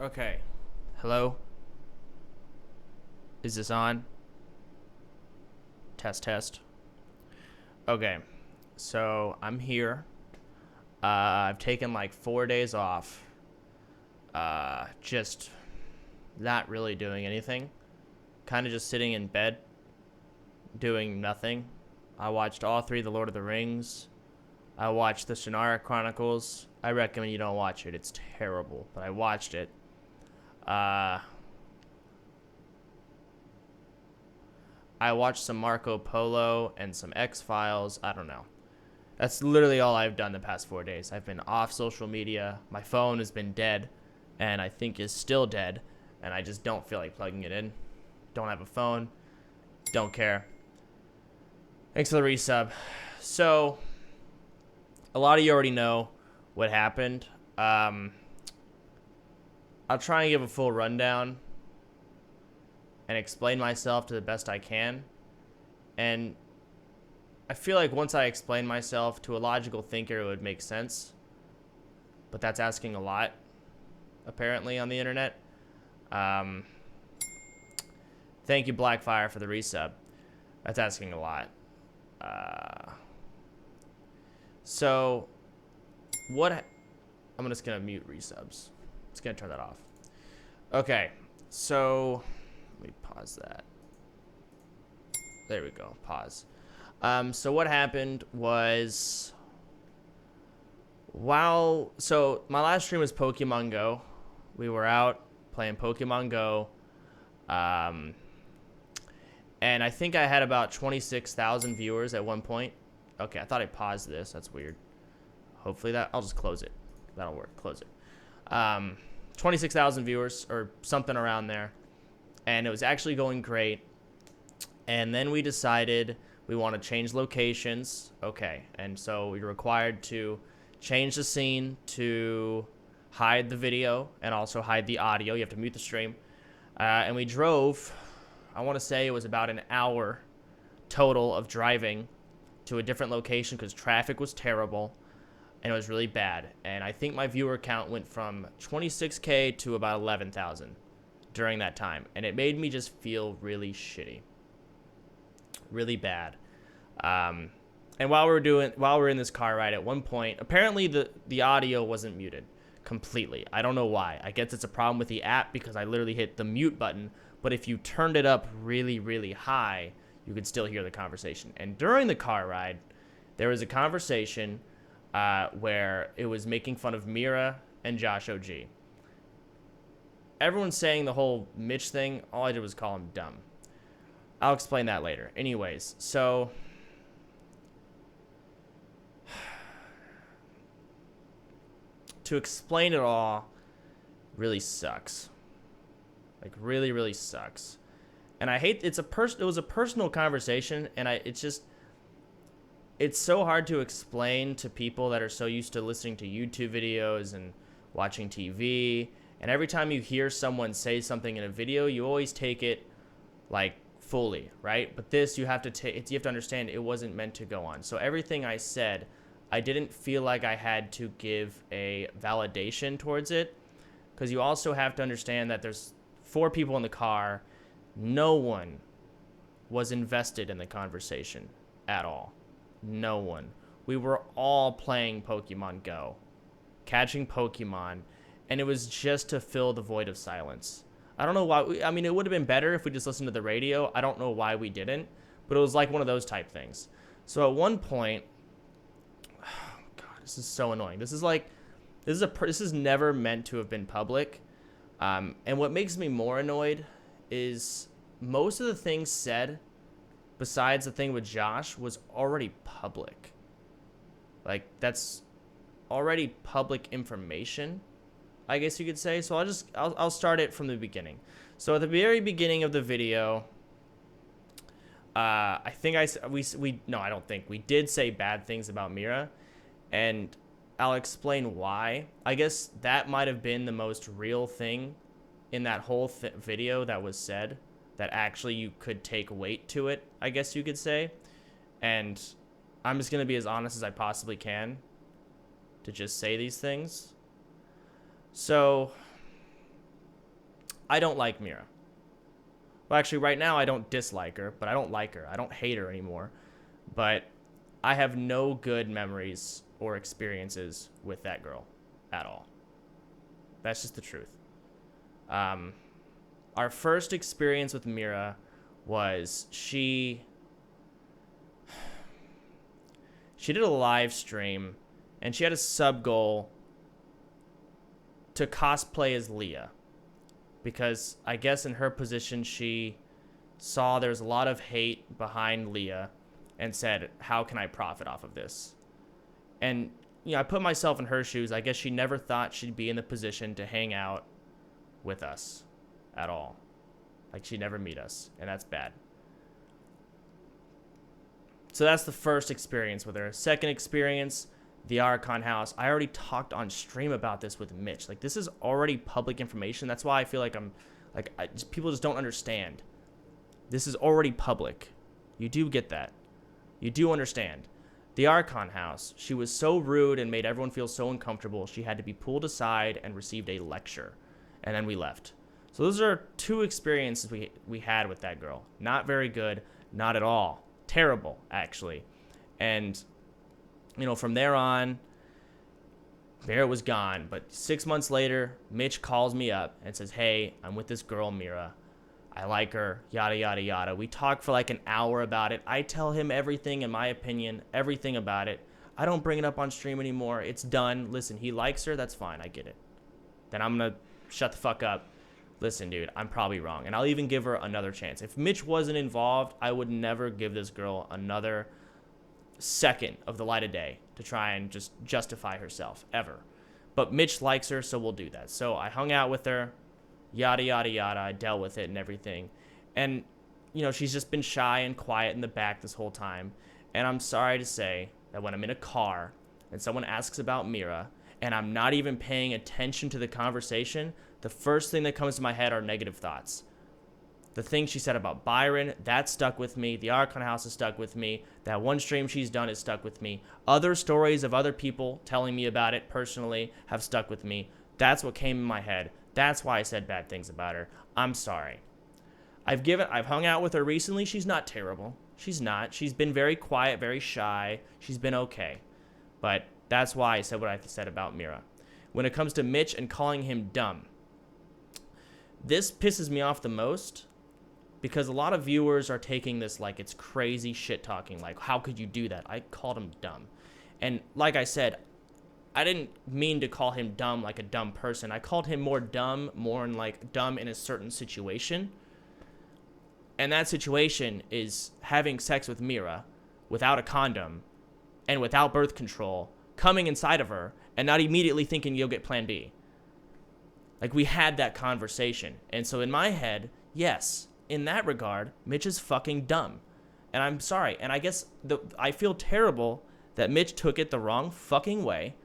Okay. Hello? Is this on? Test, test. Okay. So I'm here. I've taken like 4 days off. Just not really doing anything. Kind of just sitting in bed, doing nothing. I watched all three of the Lord of the Rings. I watched the Shannara Chronicles. I recommend you don't watch it. It's terrible, but I watched it. Uh, I watched some Marco Polo and some X-Files. I don't know. That's literally all I've done the past 4 days. I've been off social media. My phone has been dead, and I think is still dead, and I just don't feel like plugging it in. Don't have a phone. Don't care. Thanks for the resub. So, a lot of you already know what happened. I'll try and give a full rundown and explain myself to the best I can. And I feel like once I explain myself to a logical thinker, it would make sense. But that's asking a lot, apparently, on the internet. Thank you, Blackfire, for the resub. That's asking a lot. So, I'm just going to mute resubs. Just going to turn that off. Okay, so let me pause that. There we go, pause. So what happened was, so my last stream was Pokemon Go. We were out playing Pokemon Go. And I think I had about 26,000 viewers at one point. Okay, I thought I paused this. That's weird. Hopefully I'll just close it. That'll work. Close it. 26,000 viewers or something around there. And it was actually going great. And then we decided we want to change locations. Okay, and so we were required to change the scene to hide the video and also hide the audio. You have to mute the stream. And we drove, I want to say it was about an hour total of driving to a different location because traffic was terrible and it was really bad. And I think my viewer count went from 26K to about 11,000 during that time. And it made me just feel really shitty. Really bad. And while we're in this car ride, at one point, apparently the audio wasn't muted completely. I don't know why. I guess it's a problem with the app because I literally hit the mute button. But if you turned it up really, really high, you could still hear the conversation. And during the car ride, there was a conversation where it was making fun of Mira and JoshOG. Everyone's saying the whole Mitch thing. All I did was call him dumb. I'll explain that later. Anyways, so to explain it all really sucks. Like really, really sucks. And I hate it was a personal conversation and it's so hard to explain to people that are so used to listening to YouTube videos and watching TV. And every time you hear someone say something in a video, you always take it like fully, right? But this you have to understand it wasn't meant to go on. So everything I said, I didn't feel like I had to give a validation towards it, because you also have to understand that there's 4 people in the car. No one was invested in the conversation at all. No one. We were all playing Pokemon Go, catching Pokemon, and it was just to fill the void of silence. I don't know why. I mean, it would have been better if we just listened to the radio. I don't know why we didn't, but it was like one of those type things. So at one point, oh God, this is so annoying. This is never meant to have been public. And what makes me more annoyed is most of the things said, besides the thing with Josh, was already public. Like, that's already public information, I guess you could say. So I'll start it from the beginning. So at the very beginning of the video, I think we did say bad things about Mira, and I'll explain why. I guess that might have been the most real thing in that whole video that was said, that actually you could take weight to it, I guess you could say. And I'm just going to be as honest as I possibly can to just say these things. So I don't like Mira. Well, actually, right now I don't dislike her, but I don't like her. I don't hate her anymore. But I have no good memories or experiences with that girl at all. That's just the truth. Our first experience with Mira was she did a live stream, and she had a sub goal to cosplay as Leah, because I guess in her position she saw there's a lot of hate behind Leah and said, how can I profit off of this? And I put myself in her shoes. I guess she never thought she'd be in the position to hang out with us at all. Like, she'd never meet us, and that's bad. So that's the first experience with her. Second experience, the Archon house. I already talked on stream about this with Mitch. Like, this is already public information. That's why I feel like people just don't understand. This is already public. You do get that. You do understand. The Archon house, she was so rude and made everyone feel so uncomfortable, she had to be pulled aside and received a lecture. And then we left. So those are two experiences we had with that girl. Not very good. Not at all. Terrible, actually. And, from there on, Mira was gone. But 6 months later, Mitch calls me up and says, hey, I'm with this girl, Mira. I like her, yada, yada, yada. We talk for like an hour about it. I tell him everything, in my opinion, everything about it. I don't bring it up on stream anymore. It's done. Listen, he likes her. That's fine. I get it. Then I'm going to shut the fuck up. Listen, dude, I'm probably wrong. And I'll even give her another chance. If Mitch wasn't involved, I would never give this girl another second of the light of day to try and just justify herself, ever. But Mitch likes her, so we'll do that. So I hung out with her. Yada, yada, yada. I dealt with it and everything. And, she's just been shy and quiet in the back this whole time. And I'm sorry to say that when I'm in a car and someone asks about Mira and I'm not even paying attention to the conversation, the first thing that comes to my head are negative thoughts. The thing she said about Byron, that stuck with me. The Archon house has stuck with me. That one stream she's done has stuck with me. Other stories of other people telling me about it personally have stuck with me. That's what came in my head. That's why I said bad things about her. I'm sorry. I've hung out with her recently. She's not terrible. She's not. She's been very quiet, very shy. She's been okay. But that's why I said what I said about Mira. When it comes to Mitch and calling him dumb, this pisses me off the most because a lot of viewers are taking this like it's crazy shit talking. Like, how could you do that? I called him dumb. And like I said, I didn't mean to call him dumb like a dumb person. I called him more dumb in a certain situation. And that situation is having sex with Mira without a condom and without birth control, coming inside of her and not immediately thinking you'll get plan B. Like, we had that conversation. And so in my head, yes, in that regard, Mitch is fucking dumb. And I'm sorry. And I guess I feel terrible that Mitch took it the wrong fucking way.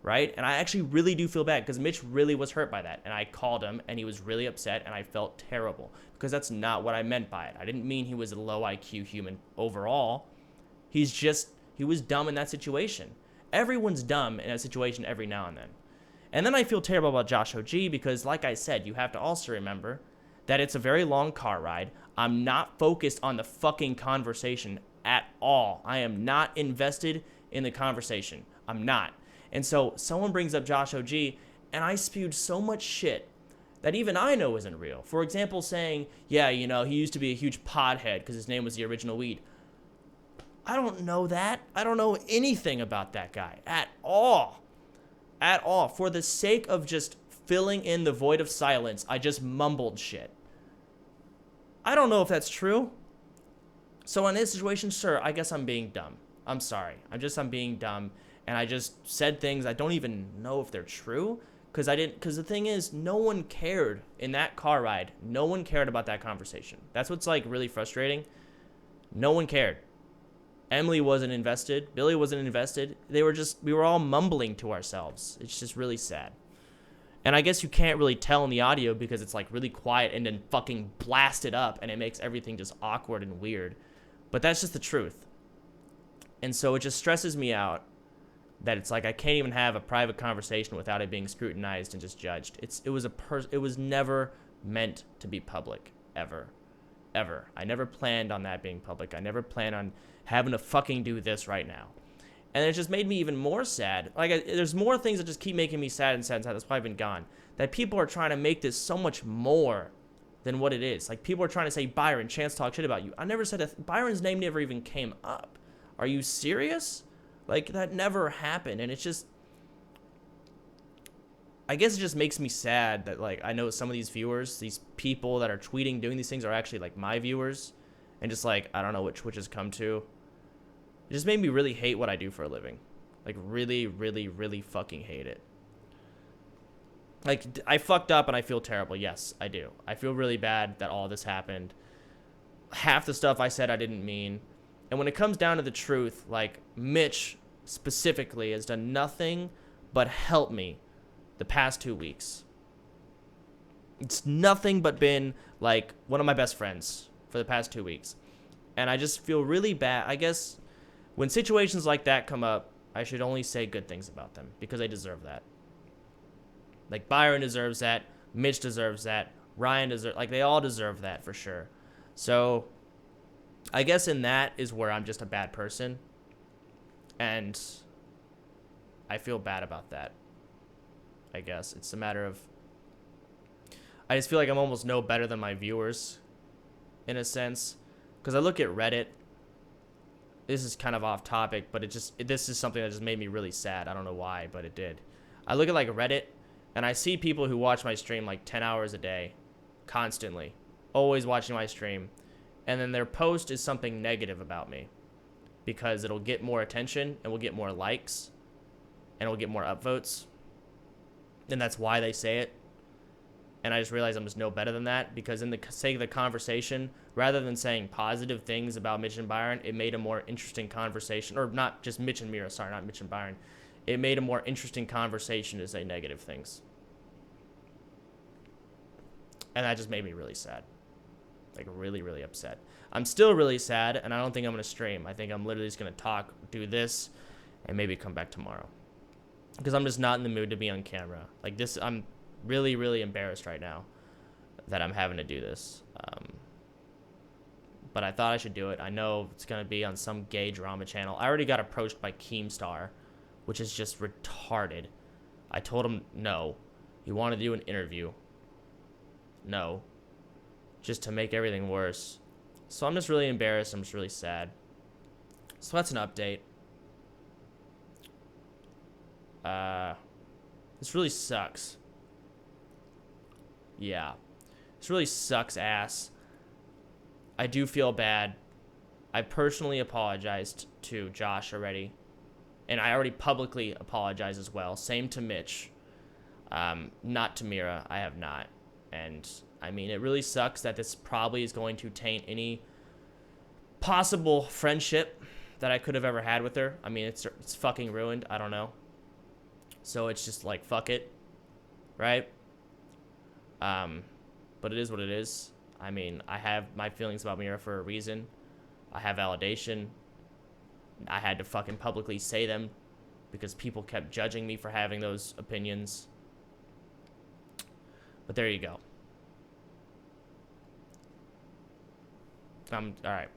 Right? And I actually really do feel bad because Mitch really was hurt by that. And I called him and he was really upset and I felt terrible because that's not what I meant by it. I didn't mean he was a low IQ human overall. He was dumb in that situation. Everyone's dumb in a situation every now and then. And then I feel terrible about JoshOG because, like I said, you have to also remember that it's a very long car ride. I'm not focused on the fucking conversation at all. I am not invested in the conversation. I'm not. And so someone brings up JoshOG, and I spewed so much shit that even I know isn't real. For example, saying, yeah, he used to be a huge pothead because his name was the original weed. I don't know that. I don't know anything about that guy at all. At all. For the sake of just filling in the void of silence, I just mumbled shit. I don't know if that's true. So in this situation, sir, I guess I'm being dumb. I'm sorry. I'm being dumb. And I just said things I don't even know if they're true. Because the thing is, no one cared in that car ride. No one cared about that conversation. That's what's like really frustrating. No one cared. Emily wasn't invested. Billy wasn't invested. We were all mumbling to ourselves. It's just really sad. And I guess you can't really tell in the audio because it's like really quiet and then fucking blast it up and it makes everything just awkward and weird. But that's just the truth. And so it just stresses me out that it's like I can't even have a private conversation without it being scrutinized and just judged. It was never meant to be public, ever. Ever. I never planned on that being public. I never planned on having to fucking do this right now. And it just made me even more sad. Like, there's more things that just keep making me sad and sad and sad. That's why I've been gone. That people are trying to make this so much more than what it is. Like, people are trying to say, Byron, Chance talk shit about you. I never said Byron's name never even came up. Are you serious? Like, that never happened. And it's just, I guess it just makes me sad that, like, I know some of these viewers, these people that are tweeting, doing these things are actually, like, my viewers. And just, like, I don't know what Twitch has come to. It just made me really hate what I do for a living. Like, really, really, really fucking hate it. Like, I fucked up and I feel terrible. Yes, I do. I feel really bad that all this happened. Half the stuff I said I didn't mean. And when it comes down to the truth, like, Mitch specifically has done nothing but help me the past 2 weeks. It's nothing but been, like, one of my best friends for the past 2 weeks. And I just feel really bad. I guess when situations like that come up, I should only say good things about them because they deserve that. Like, Byron deserves that. Mitch deserves that. Ryan deserves, like, they all deserve that for sure. So I guess in that is where I'm just a bad person. And I feel bad about that. I guess it's a matter of, I just feel like I'm almost no better than my viewers in a sense. Because I look at Reddit. This is kind of off topic, but this is something that just made me really sad. I don't know why, but it did. I look at, like, Reddit, and I see people who watch my stream, like, 10 hours a day, constantly, always watching my stream, and then their post is something negative about me, because it'll get more attention, and will get more likes, and it'll get more upvotes, and that's why they say it. And I just realized I'm just no better than that, because in the sake of the conversation, rather than saying positive things about Mitch and Byron, it made a more interesting conversation. Or not just Mitch and Mira, sorry, not Mitch and Byron. It made a more interesting conversation to say negative things. And that just made me really sad. Like, really, really upset. I'm still really sad, and I don't think I'm going to stream. I think I'm literally just going to talk, do this, and maybe come back tomorrow. Because I'm just not in the mood to be on camera. Like, this, I'm really, really embarrassed right now that I'm having to do this. But I thought I should do it. I know it's going to be on some gay drama channel. I already got approached by Keemstar, which is just retarded. I told him no. He wanted to do an interview. No. Just to make everything worse. So I'm just really embarrassed. I'm just really sad. So that's an update. This really sucks. Yeah. This really sucks ass. I do feel bad. I personally apologized to Josh already. And I already publicly apologized as well. Same to Mitch. Not to Mira. I have not. And, I mean, it really sucks that this probably is going to taint any possible friendship that I could have ever had with her. I mean, it's fucking ruined. I don't know. So it's just like, fuck it. Right? But it is what it is. I mean, I have my feelings about Mira for a reason. I have validation. I had to fucking publicly say them because people kept judging me for having those opinions. But there you go. Alright.